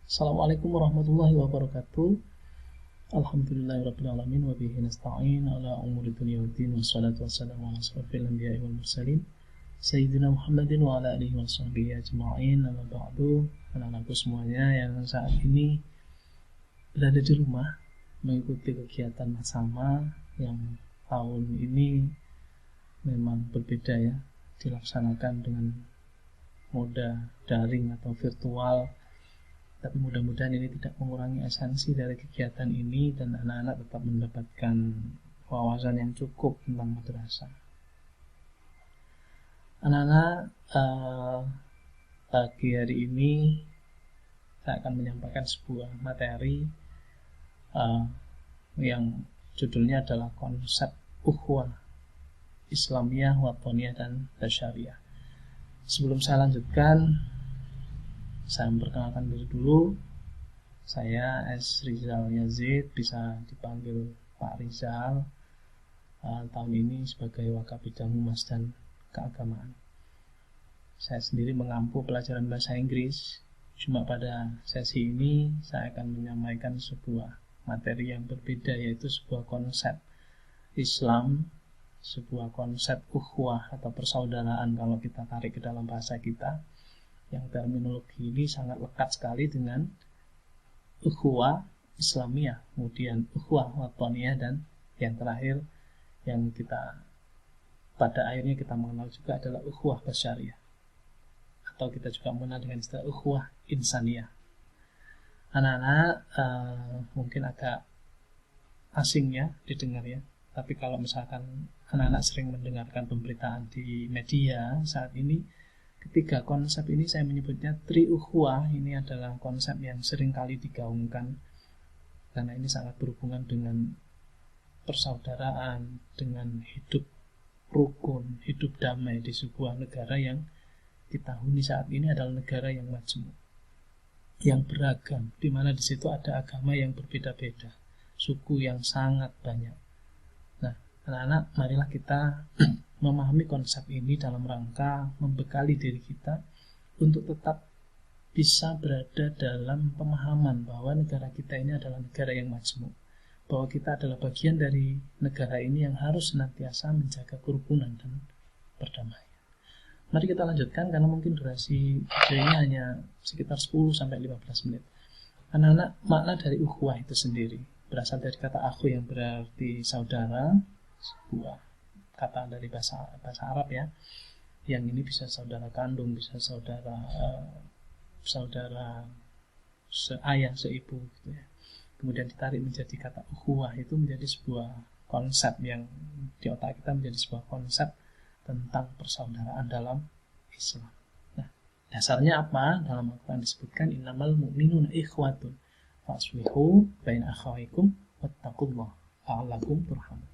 Assalamualaikum warahmatullahi wabarakatuh. Alhamdulillahirabbil alamin wa bihi nasta'in ala umuri dunya waddin wassalatu wassalamu ala asyrofil anbiya'i wal mursalin sayyidina Muhammadin wa ala alihi washabbihi ajma'in. Amma ba'du. Anak-anakku semuanya yang saat ini berada di rumah mengikuti kegiatan bersama yang tahun ini memang berbeda ya, dilaksanakan dengan moda daring atau virtual. Tapi mudah-mudahan ini tidak mengurangi esensi dari kegiatan ini dan anak-anak tetap mendapatkan wawasan yang cukup tentang madrasah. Anak-anak, pagi hari ini saya akan menyampaikan sebuah materi yang judulnya adalah konsep ukhuwah Islamiyah, Wathaniyah, dan Basyariyah. Sebelum saya lanjutkan, saya memperkenalkan diri dulu. Saya S. Rizal Yazid, bisa dipanggil Pak Rizal. Tahun ini sebagai Wakabidang Humas dan Keagamaan. Saya sendiri mengampu pelajaran bahasa Inggris. Cuma pada sesi ini saya akan menyampaikan sebuah materi yang berbeda, yaitu sebuah konsep Islam, sebuah konsep ukhuwah atau persaudaraan kalau kita tarik ke dalam bahasa kita, yang terminologi ini sangat lekat sekali dengan ukhuwah Islamiyah, kemudian ukhuwah Wathaniyah, dan yang terakhir yang kita pada akhirnya kita mengenal juga adalah ukhuwah Basyariyah, atau kita juga mengenal dengan istilah ukhuwah Insaniyah. Anak-anak mungkin agak asing ya didengar ya, tapi kalau misalkan anak-anak sering mendengarkan pemberitaan di media saat ini, ketiga konsep ini saya menyebutnya tri-ukhuwah. Ini adalah konsep yang sering kali digaungkan karena ini sangat berhubungan dengan persaudaraan, dengan hidup rukun, hidup damai di sebuah negara yang kita huni saat ini adalah negara yang majmuk, yang beragam, di mana di situ ada agama yang berbeda-beda, suku yang sangat banyak. Nah, anak-anak, marilah kita memahami konsep ini dalam rangka membekali diri kita untuk tetap bisa berada dalam pemahaman bahwa negara kita ini adalah negara yang majmuk, bahwa kita adalah bagian dari negara ini yang harus senantiasa menjaga kerukunan dan perdamaian. Mari kita lanjutkan karena mungkin durasi videonya hanya sekitar 10-15 menit. Anak-anak, makna dari ukhuwah itu sendiri berasal dari kata akhu yang berarti saudara, sebuah kata dari bahasa Arab ya, yang ini bisa saudara kandung, bisa saudara seayah, seibu gitu ya. Kemudian ditarik menjadi kata ukhuwah, itu menjadi sebuah konsep yang di otak kita menjadi sebuah konsep tentang persaudaraan dalam Islam. Nah, dasarnya apa? Dalam Al-Quran disebutkan innamal mu'minuna ikhwatun faslihu baina akhawaikum wattaqullah la'allakum turhamun.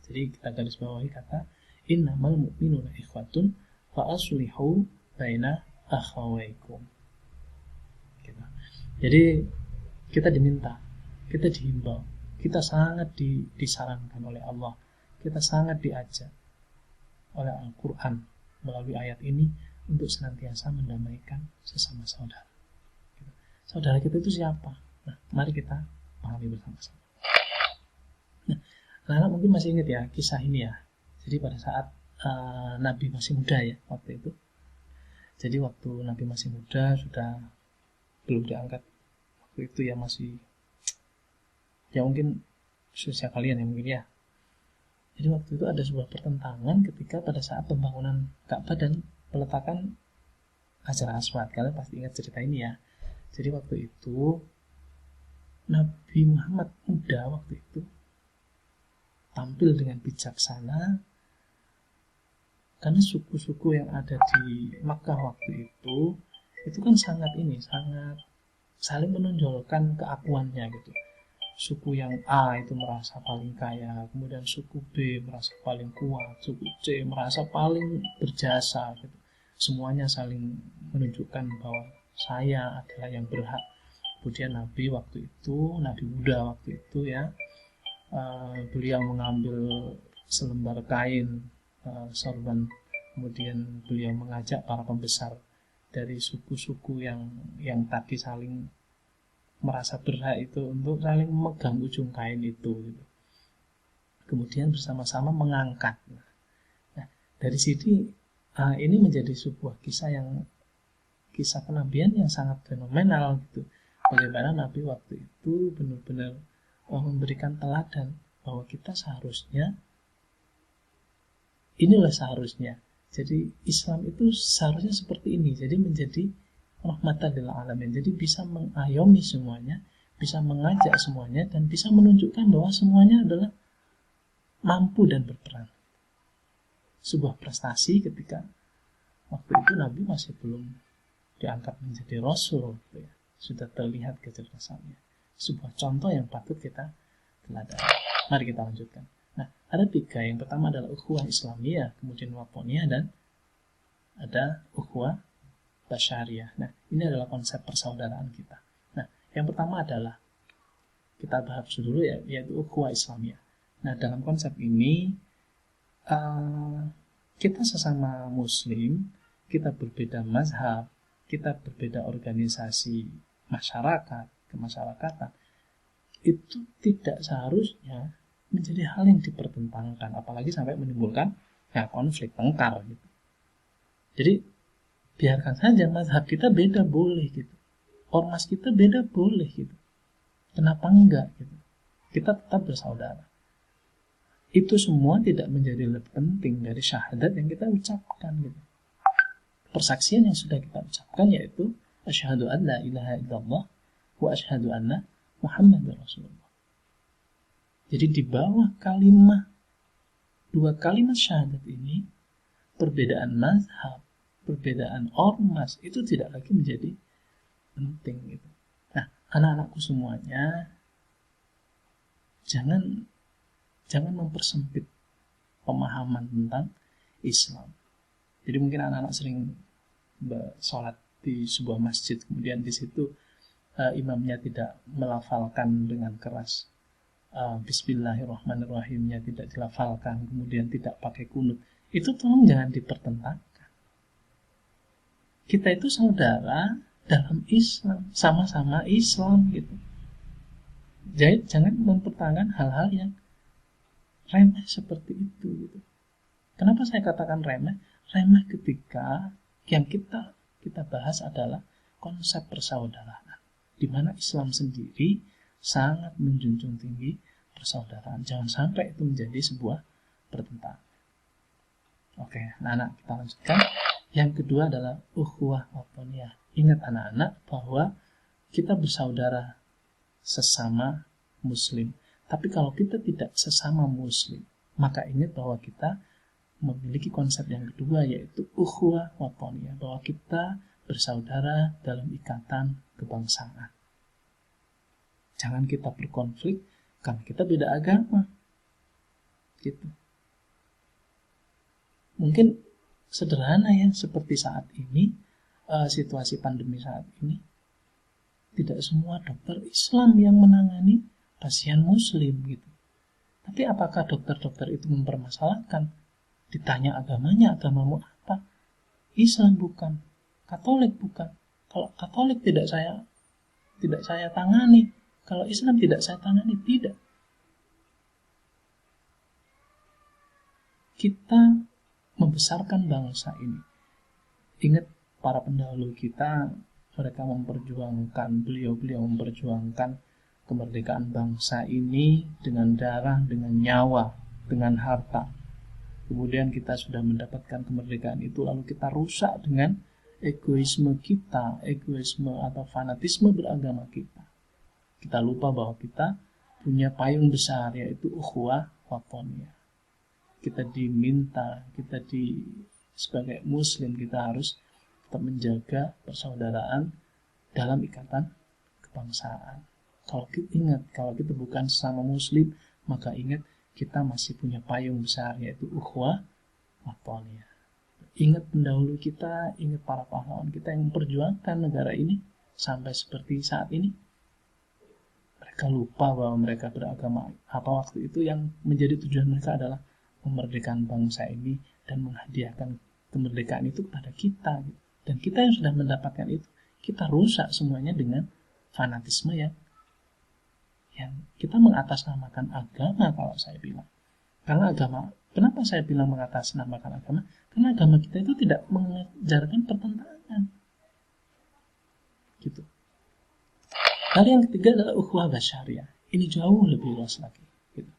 Jadi kita garis bawahi kata innamal mu'minuna ikhwatun faslihu baina akhawaikum. Gitu. Jadi kita diminta, kita dihimbau, kita sangat disarankan oleh Allah, kita sangat diajak oleh Al-Quran melalui ayat ini untuk senantiasa mendamaikan sesama saudara. Saudara kita itu siapa? Nah, mari kita pahami bersama-sama. Nah, anak-anak mungkin masih ingat ya kisah ini ya. Jadi pada saat Nabi masih muda ya waktu itu. Jadi waktu Nabi masih muda, sudah belum diangkat waktu itu ya, masih ya mungkin usia kalian ya mungkin ya. Jadi waktu itu ada sebuah pertentangan ketika pada saat pembangunan Ka'bah dan peletakan Hajar Aswad. Kalian pasti ingat cerita ini ya. Jadi waktu itu Nabi Muhammad muda waktu itu tampil dengan bijaksana, karena suku-suku yang ada di Makkah waktu itu kan sangat saling menonjolkan keakuannya gitu. Suku yang A itu merasa paling kaya, kemudian suku B merasa paling kuat, suku C merasa paling berjasa gitu. Semuanya saling menunjukkan bahwa saya adalah yang berhak. Kemudian Nabi muda waktu itu ya, beliau mengambil selembar kain sorban, kemudian beliau mengajak para pembesar dari suku-suku yang tadi saling merasa berhak itu untuk saling memegang ujung kain itu gitu. Kemudian bersama-sama mengangkat. Nah, dari sini ini menjadi sebuah kisah kenabian yang sangat fenomenal gitu. Bagaimana Nabi waktu itu benar-benar memberikan teladan bahwa kita seharusnya, inilah seharusnya. Jadi Islam itu seharusnya seperti ini. Jadi menjadi rahmatan lil alamin. Jadi bisa mengayomi semuanya, bisa mengajak semuanya, dan bisa menunjukkan bahwa semuanya adalah mampu dan berperan. Sebuah prestasi ketika waktu itu Nabi masih belum diangkat menjadi Rasul gitu ya. Sudah terlihat kecerdasannya. Sebuah contoh yang patut kita teladani. Mari kita lanjutkan. Nah, ada 3. Yang pertama adalah ukhuwah Islamiyah, kemudian watoniyah, dan ada ukhuwah basyariyah. Nah, ini adalah konsep persaudaraan kita. Nah, yang pertama adalah kita bahas dulu ya, yaitu ukhuwah Islamiyah. Nah, dalam konsep ini kita sesama Muslim, kita berbeda mazhab, kita berbeda organisasi masyarakat, kemasyarakatan, itu tidak seharusnya menjadi hal yang dipertentangkan, apalagi sampai menimbulkan konflik, tengkar gitu. Jadi biarkan saja mazhab kita beda boleh gitu, ormas kita beda boleh gitu, kenapa enggak gitu, kita tetap bersaudara. Itu semua tidak menjadi lebih penting dari syahadat yang kita ucapkan gitu. Persaksian yang sudah kita ucapkan yaitu asyhadu an la ilaha illallah wa asyhadu anna Muhammadar Rasulullah. Jadi di bawah dua kalimat syahadat ini, perbedaan mazhab, perbedaan ormas itu tidak lagi menjadi penting gitu. Nah, anak-anakku semuanya, jangan mempersempit pemahaman tentang Islam. Jadi mungkin anak-anak sering sholat di sebuah masjid, kemudian di situ imamnya tidak melafalkan dengan keras, Bismillahirrahmanirrahimnya tidak dilafalkan, kemudian tidak pakai kunut. Itu tolong jangan dipertentangkan. Kita itu saudara dalam Islam, sama-sama Islam gitu. Jadi jangan mempertentangkan hal-hal yang remeh seperti itu gitu. Kenapa saya katakan remeh? Remeh ketika yang kita bahas adalah konsep persaudaraan, di mana Islam sendiri sangat menjunjung tinggi persaudaraan. Jangan sampai itu menjadi sebuah pertentangan. Oke, anak-anak, kita lanjutkan. Yang kedua adalah ukhuwah watoniyah. Ingat anak-anak bahwa kita bersaudara sesama Muslim. Tapi kalau kita tidak sesama Muslim, maka ingat bahwa kita memiliki konsep yang kedua, yaitu ukhuwah watoniyah, bahwa kita bersaudara dalam ikatan kebangsaan. Jangan kita berkonflik karena kita beda agama gitu. Mungkin sederhana ya, seperti saat ini, situasi pandemi saat ini, tidak semua dokter Islam yang menangani pasien Muslim gitu. Tapi apakah dokter-dokter itu mempermasalahkan? Ditanya agamanya, agamamu apa? Islam bukan, Katolik bukan. Kalau Katolik tidak saya tangani, kalau Islam tidak saya tangani, tidak. Kita membesarkan bangsa ini. Ingat para pendahulu kita, mereka memperjuangkan, beliau memperjuangkan kemerdekaan bangsa ini dengan darah, dengan nyawa, dengan harta. Kemudian kita sudah mendapatkan kemerdekaan itu, lalu kita rusak dengan egoisme kita, egoisme atau fanatisme beragama kita. Kita lupa bahwa kita punya payung besar, yaitu ukhuwah watoniyah. Kita diminta, sebagai Muslim, kita harus tetap menjaga persaudaraan dalam ikatan kebangsaan. Kalau kita bukan sesama Muslim, maka ingat kita masih punya payung besar, yaitu ukhuwah watoniyah. Ingat pendahulu kita, ingat para pahlawan kita yang memperjuangkan negara ini sampai seperti saat ini. Mereka lupa bahwa mereka beragama apa waktu itu, yang menjadi tujuan mereka adalah memerdekakan bangsa ini dan menghadiahkan kemerdekaan itu kepada kita. Dan kita yang sudah mendapatkan itu, kita rusak semuanya dengan fanatisme yang kita mengatasnamakan agama. Kalau saya bilang, karena agama, kenapa saya bilang mengatasnamakan agama? Karena agama kita itu tidak mengajarkan pertentangan gitu. Lalu yang ketiga adalah ukhuwah basyariah. Ini jauh lebih luas lagi gitu.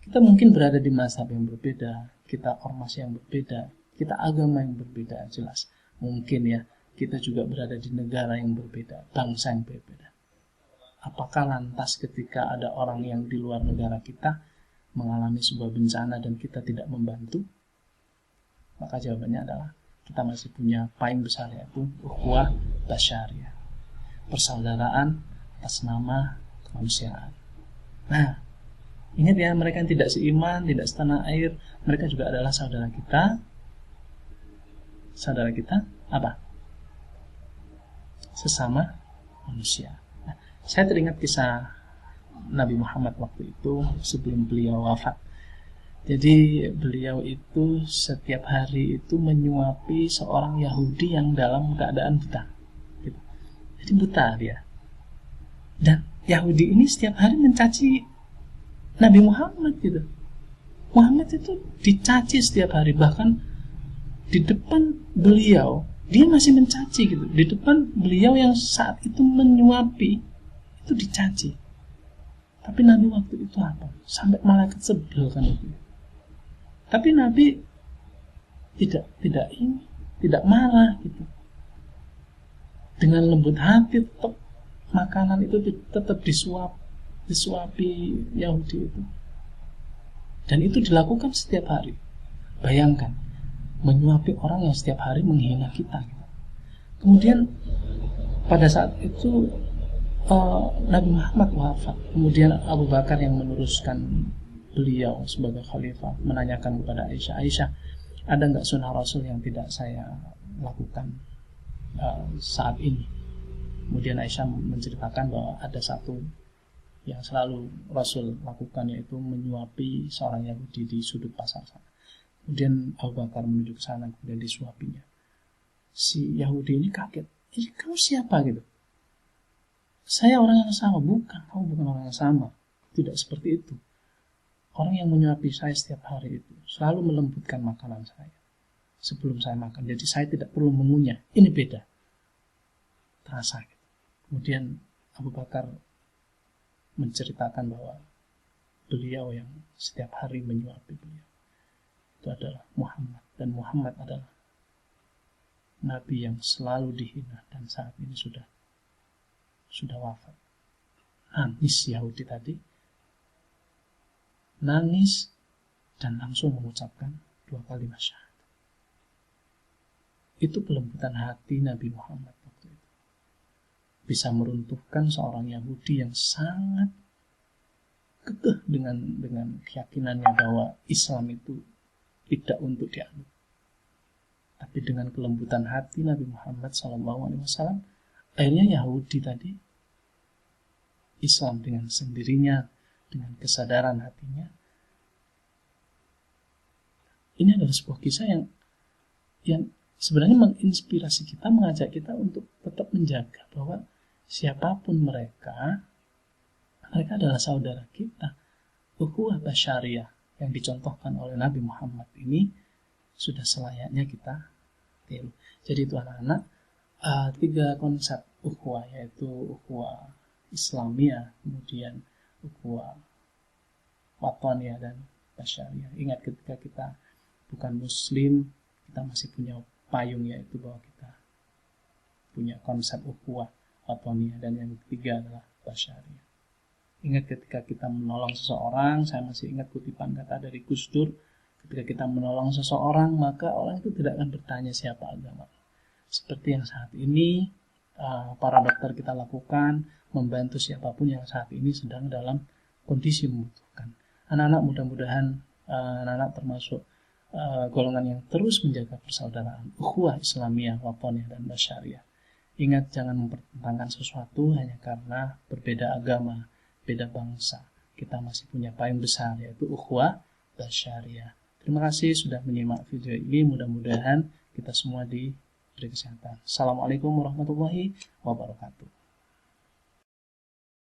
Kita mungkin berada di mazhab yang berbeda, kita ormas yang berbeda, kita agama yang berbeda, jelas. Mungkin ya, kita juga berada di negara yang berbeda, bangsa yang berbeda. Apakah lantas ketika ada orang yang di luar negara kita mengalami sebuah bencana dan kita tidak membantu? Maka jawabannya adalah kita masih punya payung besar, yaitu ukhuwah basyariah, persaudaraan atas nama kemanusiaan. Nah, ingat ya, mereka yang tidak seiman, tidak setanah air, mereka juga adalah saudara kita. Saudara kita apa? Sesama manusia. Nah, saya teringat kisah Nabi Muhammad waktu itu sebelum beliau wafat. Jadi beliau itu setiap hari itu menyuapi seorang Yahudi yang dalam keadaan buta gitu. Jadi buta dia. Dan Yahudi ini setiap hari mencaci Nabi Muhammad gitu. Muhammad itu dicaci setiap hari, bahkan di depan beliau dia masih mencaci gitu. Di depan beliau yang saat itu menyuapi itu dicaci. Tapi Nabi waktu itu apa? Sampai malaikat sebel kan itu. Tapi Nabi tidak marah gitu. Dengan lembut hati tetap makanan itu tetap disuapi Yahudi itu. Dan itu dilakukan setiap hari. Bayangkan, menyuapi orang yang setiap hari menghina kita. Kemudian pada saat itu Nabi Muhammad wafat. Kemudian Abu Bakar yang meneruskan beliau sebagai khalifah menanyakan kepada Aisyah, ada nggak sunnah Rasul yang tidak saya lakukan saat ini? Kemudian Aisyah menceritakan bahwa ada satu yang selalu Rasul lakukan, yaitu menyuapi seorang Yahudi di sudut pasar sana. Kemudian Abu Bakar menuju ke sana, kemudian disuapinya. Si Yahudi ini kaget, kamu siapa gitu? Saya orang yang sama. Bukan, kamu bukan orang yang sama. Tidak seperti itu. Orang yang menyuapi saya setiap hari itu selalu melembutkan makanan saya sebelum saya makan. Jadi saya tidak perlu mengunyah. Ini beda. Terasa gitu. Kemudian Abu Bakar menceritakan bahwa beliau yang setiap hari menyuapi beliau itu adalah Muhammad. Dan Muhammad adalah Nabi yang selalu dihina dan saat ini sudah wafat. Nangis Yahudi tadi, nangis dan langsung mengucapkan 2 kalimat syahadat. Itu kelembutan hati Nabi Muhammad waktu itu. Bisa meruntuhkan seorang Yahudi yang sangat kekeh dengan keyakinannya bahwa Islam itu tidak untuk dianut. Tapi dengan kelembutan hati Nabi Muhammad SAW, akhirnya Yahudi tadi Islam dengan sendirinya, dengan kesadaran hatinya. Ini adalah sebuah kisah yang sebenarnya menginspirasi kita, mengajak kita untuk tetap menjaga bahwa siapapun mereka adalah saudara kita. Ukhuwah basyariah yang dicontohkan oleh Nabi Muhammad ini sudah selayaknya kita tiru. Jadi itu anak-anak, 3 konsep ukhuwah, yaitu ukhuwah Islamiyah, kemudian ukhuwah wataniyah dan basyariah. Ingat, ketika kita bukan muslim, kita masih punya payung, yaitu bahwa kita punya konsep ukhuwah wataniyah, dan yang ketiga adalah basyariah. Ingat, ketika kita menolong seseorang, saya masih ingat kutipan kata dari Gus Dur, ketika kita menolong seseorang, maka orang itu tidak akan bertanya siapa agama. Seperti yang saat ini para dokter kita lakukan, membantu siapapun yang saat ini sedang dalam kondisi membutuhkan. Anak-anak, mudah-mudahan anak-anak termasuk golongan yang terus menjaga persaudaraan, ukhuwah Islamiyah, wataniyah, dan basyariah. Ingat, jangan mempertentangkan sesuatu hanya karena berbeda agama, beda bangsa. Kita masih punya payung besar, yaitu ukhuwah basyariah. Terima kasih sudah menyimak video ini. Mudah-mudahan kita semua diberi kesehatan. Assalamualaikum warahmatullahi wabarakatuh.